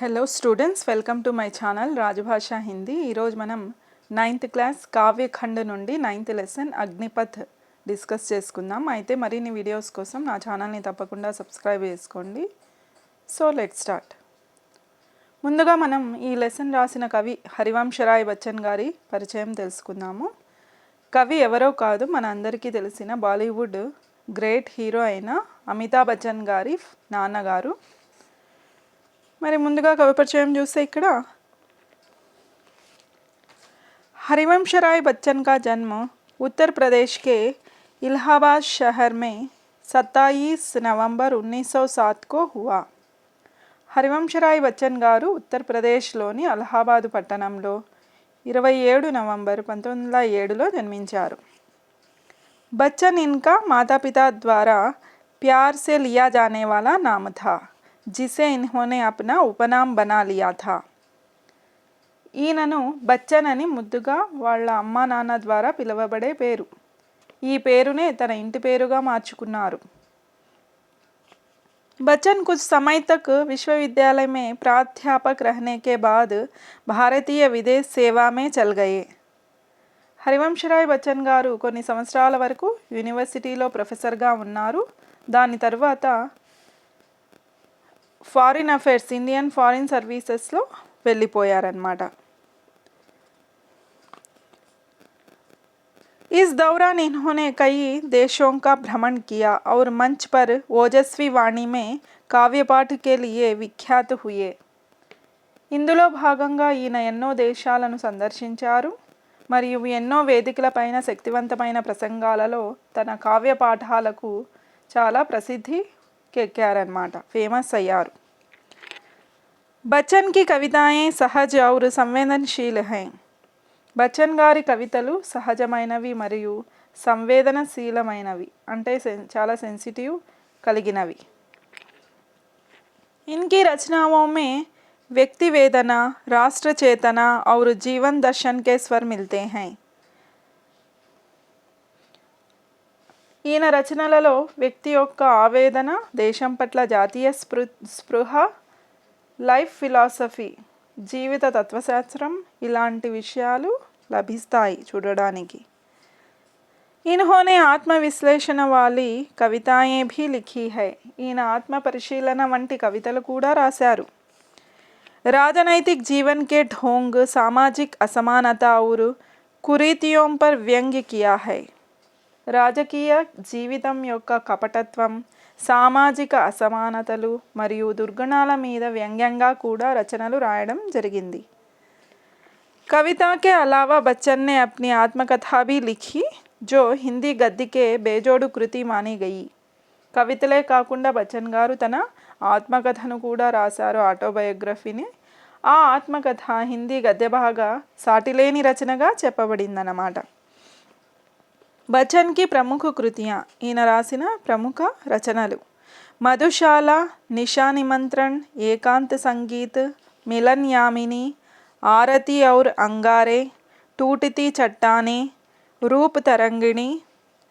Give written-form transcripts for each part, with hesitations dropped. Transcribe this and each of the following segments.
Hello students, welcome to my channel Rajabhasha Hindi. ఈరోజు మనం 9th class కావ్యఖండ్ నుండి 9th లెసన్ అగ్నిపథ్ డిస్కస్ చేసుకుందాం. అయితే మరిన్ని వీడియోస్ కోసం నా ఛానల్ని తప్పకుండా సబ్స్క్రైబ్ చేసుకోండి. So let start. ముందుగా మనం ఈ లెసన్ రాసిన కవి హరివంశరాయ్ బచ్చన్ గారి పరిచయం తెలుసుకుందాము. కవి ఎవరో కాదు, మన అందరికీ తెలిసిన బాలీవుడ్ గ్రేట్ హీరో అయిన అమితాబ్ బచ్చన్ గారి నాన్నగారు. మరి ముందుగా కవి పరిచయం చూస్తే ఇక్కడ हरिवंशराय बच्चन का जन्म उत्तर प्रदेश के इलाहाबाद शहर में 27 नवंबर 1907 को हुआ. హరివంశరాయ్ బచ్చన్ గారు ఉత్తరప్రదేశ్లోని అలహాబాద్ పట్టణంలో 27 నవంబర్ 1907లో జన్మించారు. बच्चन इनका माता पिता द्वारा प्यार से लिया जाने वाला नाम था, जिसे इन्होंने अपना उपनाम बना लिया था. ఈయనను బచ్చన్ అని ముద్దుగా వాళ్ళ అమ్మా నాన్న ద్వారా పిలువబడే పేరు. ఈ పేరునే తన ఇంటి పేరుగా మార్చుకున్నారు. बच्चन कुछ समय तक विश्वविद्यालय में प्राध्यापक रहने के बाद भारतीय विदेश सेवा में चल गए. హరివంశరాయ్ బచ్చన్ గారు కొన్ని సంవత్సరాల వరకు యూనివర్సిటీలో ప్రొఫెసర్గా ఉన్నారు. దాని తర్వాత ఫారిన్ అఫైర్స్, ఇండియన్ ఫారిన్ సర్వీసెస్లో వెళ్ళిపోయారన్నమాట. इस दौरान इन्होंने कई देशों का भ्रमण किया और मंच पर ओजस्वी वाणी में काव्यपाठ के लिए विख्यात हुए. ఇందులో భాగంగా ఈయన ఎన్నో దేశాలను సందర్శించారు మరియు ఎన్నో వేదికలపైన శక్తివంతమైన ప్రసంగాలలో తన కావ్య పాఠాలకు చాలా ప్రసిద్ధికెక్కారన్నమాట, ఫేమస్ అయ్యారు. बच्चन की कविताएं सहज और संवेदनशील हैं. బచ్చన్ గారి కవితలు సహజమైనవి మరియు సంవేదనశీలమైనవి, అంటే చాలా సెన్సిటివ్ కలిగినవి. इनकी रचनाओं में व्यक्ति वेदना, राष्ट्र चेतना और जीवन दर्शन के स्वर मिलते हैं. ఈయన రచనలలో వ్యక్తి యొక్క ఆవేదన, దేశం పట్ల జాతీయ స్పృహ, లైఫ్ ఫిలాసఫీ, జీవిత తత్వశాస్త్రం ఇలాంటి విషయాలు లభిస్తాయి చూడడానికి. इन्होंने ఆత్మవిశ్లేషణ వాली కవితాएं भी लिखी है. ఈయన ఆత్మ పరిశీలన వంటి కవితలు కూడా రాశారు. राजनैतिक जीवन के ढोंग, सामाजिक असमानता और कुरीतियों पर व्यंग्य किया है. రాజకీయ జీవితం యొక్క కపటత్వం, సామాజిక అసమానతలు మరియు దుర్గుణాల మీద వ్యంగ్యంగా కూడా రచనలు రాయడం జరిగింది. कविता के अलावा बच्चन ने अपनी आत्मकथा भी लिखी, जो हिंदी गद्य के बेजोड़ कृति मानी गई. కవితలే కాకుండా బచ్చన్ గారు తన ఆత్మకథను కూడా రాశారు, ఆటోబయోగ్రఫీని. ఆ ఆత్మకథ హిందీ గద్య బాగా సాటిలేని రచనగా చెప్పబడిందన్నమాట. బచ్చన్ కి ప్రముఖ కృతియా, ఈయన రాసిన ప్రముఖ రచనలు మధుశాల, నిశా నిమంత్రణ్, ఏకాంత సంగీత్, మిలన్ యామిని, आरती और अंगारे, टूटती चट्टाने, रूप तरंगिणी,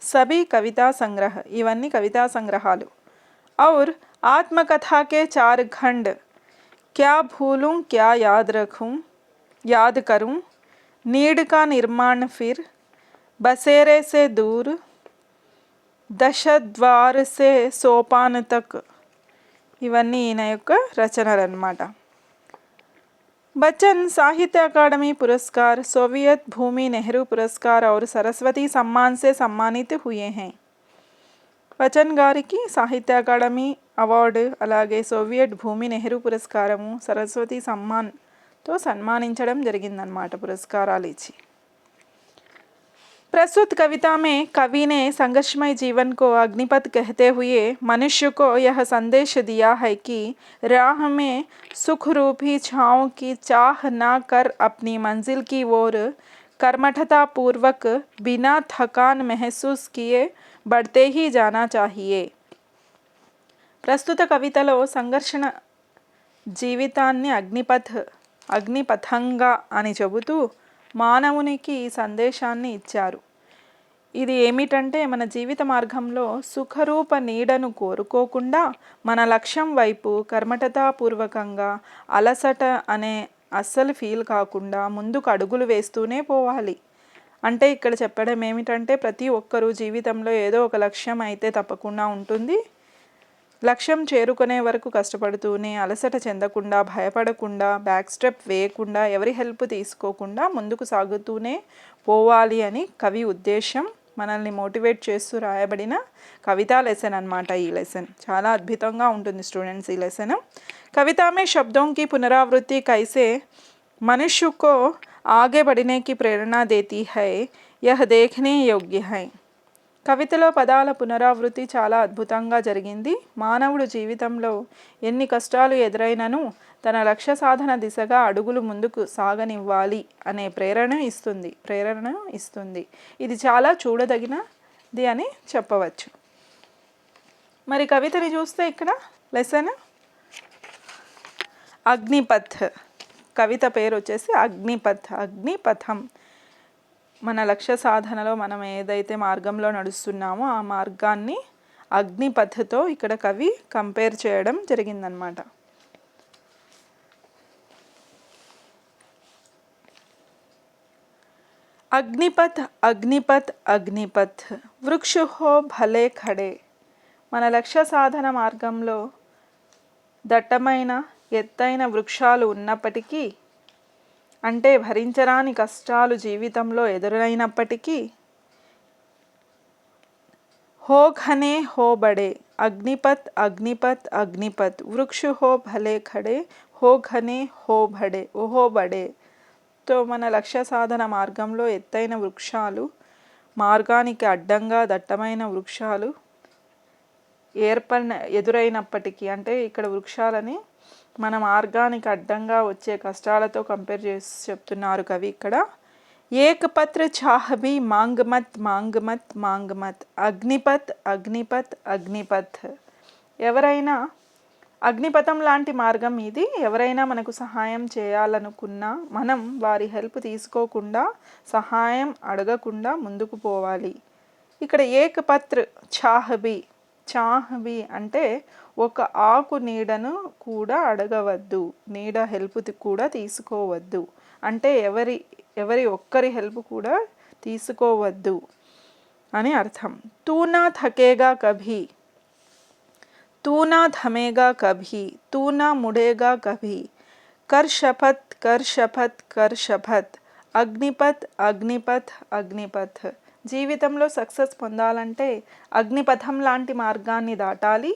सभी कविता संग्रह, इवన్నీ कविता संग्रहालु. और आत्मकथा के 4 खंड, क्या भूलूं क्या याद करूं, नीड का निर्माण फिर, बसेरे से दूर, दशद्वार से सोपान तक, ఇవన్నీ ఈయన యొక్క రచనలు అన్నమాట. बच्चन साहित्य अकादमी पुरस्कार, सोवियत भूमि नेहरू पुरस्कार और सरस्वती सम्मान से सम्मानित हुए हैं. బచ్చన్ గారికి సాహిత్య అకాడమీ అవార్డు, అలాగే సోవియట్ భూమి నెహ్రూ పురస్కారము, సరస్వతి సమ్మాన్తో సన్మానించడం జరిగిందన్నమాట, పురస్కారాలు ఇచ్చి. प्रस्तुत कविता में कवि ने संघर्षमय जीवन को अग्निपथ कहते हुए मनुष्य को यह संदेश दिया है कि राह में सुख रूपी छाँव की चाह न कर अपनी मंजिल की ओर कर्मठता पूर्वक बिना थकान महसूस किए बढ़ते ही जाना चाहिए. ప్రస్తుత కవితలో సంఘర్షణ జీవితాన్ని అగ్నిపథంగా అని చెబుతూ మానవునికి ఈ సందేశాన్ని ఇచ్చారు. ఇది ఏమిటంటే మన జీవిత మార్గంలో సుఖరూప నీడను కోరుకోకుండా మన లక్ష్యం వైపు కర్మఠతాపూర్వకంగా అలసట అనే అస్సలు ఫీల్ కాకుండా ముందుకు అడుగులు వేస్తూనే పోవాలి. అంటే ఇక్కడ చెప్పడం ఏమిటంటే ప్రతి ఒక్కరూ జీవితంలో ఏదో ఒక లక్ష్యం అయితే తప్పకుండా ఉంటుంది. లక్ష్యం చేరుకునే వరకు కష్టపడుతూనే అలసట చెందకుండా, భయపడకుండా, బ్యాక్ స్టెప్ వేయకుండా, ఎవరి హెల్ప్ తీసుకోకుండా ముందుకు సాగుతూనే పోవాలి అని కవి ఉద్దేశం. మనల్ని మోటివేట్ చేస్తూ రాయబడిన కవితా లెసన్ అన్నమాట ఈ లెసన్. చాలా అద్భుతంగా ఉంటుంది స్టూడెంట్స్ ఈ లెసన్. कविता में शब्दों की पुनरावृत्ति कैसे मनुष्य को आगे बढ़ने की प्रेरणा देती है, यह देखने योग्य है. కవితలో పదాల పునరావృత్తి చాలా అద్భుతంగా జరిగింది. మానవుడు జీవితంలో ఎన్ని కష్టాలు ఎదురైనను తన లక్ష్య సాధన దిశగా అడుగులు ముందుకు సాగనివ్వాలి అనే ప్రేరణ ఇస్తుంది. ఇది చాలా చూడదగినది అని చెప్పవచ్చు. మరి కవితని చూస్తే ఇక్కడ లెసన్ అగ్నిపథ్. కవిత పేరు వచ్చేసి అగ్నిపథం. మన లక్ష్య సాధనలో మనం ఏదైతే మార్గంలో నడుస్తున్నామో ఆ మార్గాన్ని అగ్నిపథ్తో ఇక్కడ కవి కంపేర్ చేయడం జరిగిందనమాట. అగ్నిపథ్ వృక్ష హో భలే ఖడే. మన లక్ష్య సాధన మార్గంలో దట్టమైన ఎత్తైన వృక్షాలు ఉన్నప్పటికీ, అంటే భరించరాని కష్టాలు జీవితంలో ఎదురైనప్పటికీ, హో ఘనే హో బడే. అగ్నిపథ్ వృక్ష హో భలే ఖడే హో ఘనే హో బడే. తో మన లక్ష్య సాధన మార్గంలో ఎత్తైన వృక్షాలు, మార్గానికి అడ్డంగా దట్టమైన వృక్షాలు ఎదురైనప్పటికీ, అంటే ఇక్కడ వృక్షాలని మన మార్గానికి అడ్డంగా వచ్చే కష్టాలతో కంపేర్ చేసి చెప్తున్నారు కవి ఇక్కడ. ఏక్ పత్ర చాహబీ మాంగమత్ అగ్నిపథ్. ఎవరైనా అగ్నిపథం లాంటి మార్గం ఇది. ఎవరైనా మనకు సహాయం చేయాలనుకున్నా మనం వారి హెల్ప్ తీసుకోకుండా, సహాయం అడగకుండా ముందుకు పోవాలి. ఇక్కడ ఏక్ పత్ర చాహబీ అంటే ఒక ఆకు నీడను కూడా అడగవద్దు, నీడ హెల్ప్ కూడా తీసుకోవద్దు. అంటే ఎవరి ఒక్కరి హెల్ప్ కూడా తీసుకోవద్దు అని అర్థం. తూ నా థమేగా కభీ, తూ నా ముడేగా కభీ, కర్ శపథ్. అగ్నిపథ్. జీవితంలో సక్సెస్ పొందాలంటే అగ్నిపథం లాంటి మార్గాన్ని దాటాలి.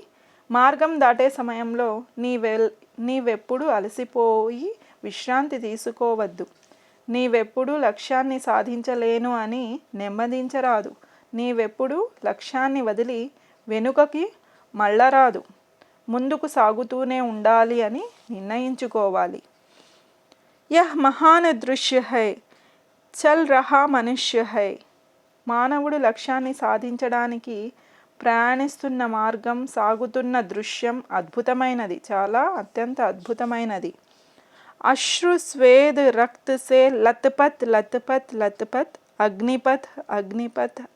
మార్గం దాటే సమయంలో నీవెప్పుడు అలసిపోయి విశ్రాంతి తీసుకోవద్దు. నీవెప్పుడు లక్ష్యాన్ని సాధించలేను అని నెమ్మదించరాదు. నీవెప్పుడు లక్ష్యాన్ని వదిలి వెనుకకి మళ్ళరాదు. ముందుకు సాగుతూనే ఉండాలి అని నిర్ణయించుకోవాలి. యహ్ మహాన్ దృశ్య హై, చల్ రహా మనుష్య హై. మానవుడు లక్ష్యాన్ని సాధించడానికి ప్రయాణిస్తున్న మార్గం, సాగుతున్న దృశ్యం అద్భుతమైనది, చాలా అత్యంత అద్భుతమైనది. అశ్రు స్వేద్ రక్త్ సే లత్పత్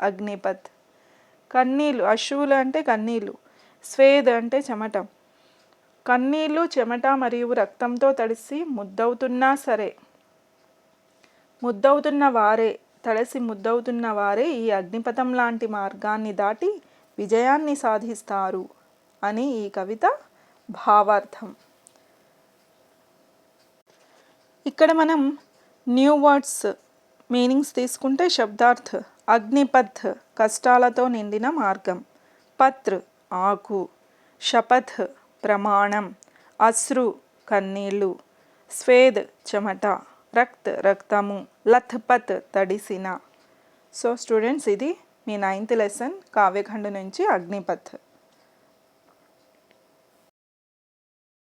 అగ్నిపథ్. కన్నీళ్ళు, అశ్రువులు అంటే కన్నీళ్ళు, స్వేద్ అంటే చెమట. కన్నీళ్ళు, చెమట మరియు రక్తంతో తడిసి ముద్దవుతున్న వారే ఈ అగ్నిపథం లాంటి మార్గాన్ని దాటి విజయాన్ని సాధిస్తారు అని ఈ కవిత భావార్థం. ఇక్కడ మనం న్యూ వర్డ్స్ మీనింగ్స్ తీసుకుంటే శబ్దార్థ అగ్నిపథ్ కష్టాలతో నిండిన మార్గం, పత్ర్ ఆకు, శపథ్ ప్రమాణం, అశ్రు కన్నీళ్ళు, స్వేద్ చెమట, రక్తము, లత్పత్ తడిసిన. సో స్టూడెంట్స్, ఇది మీ 9th లెసన్ కావ్యఖండ నుంచి అగ్నిపథ్.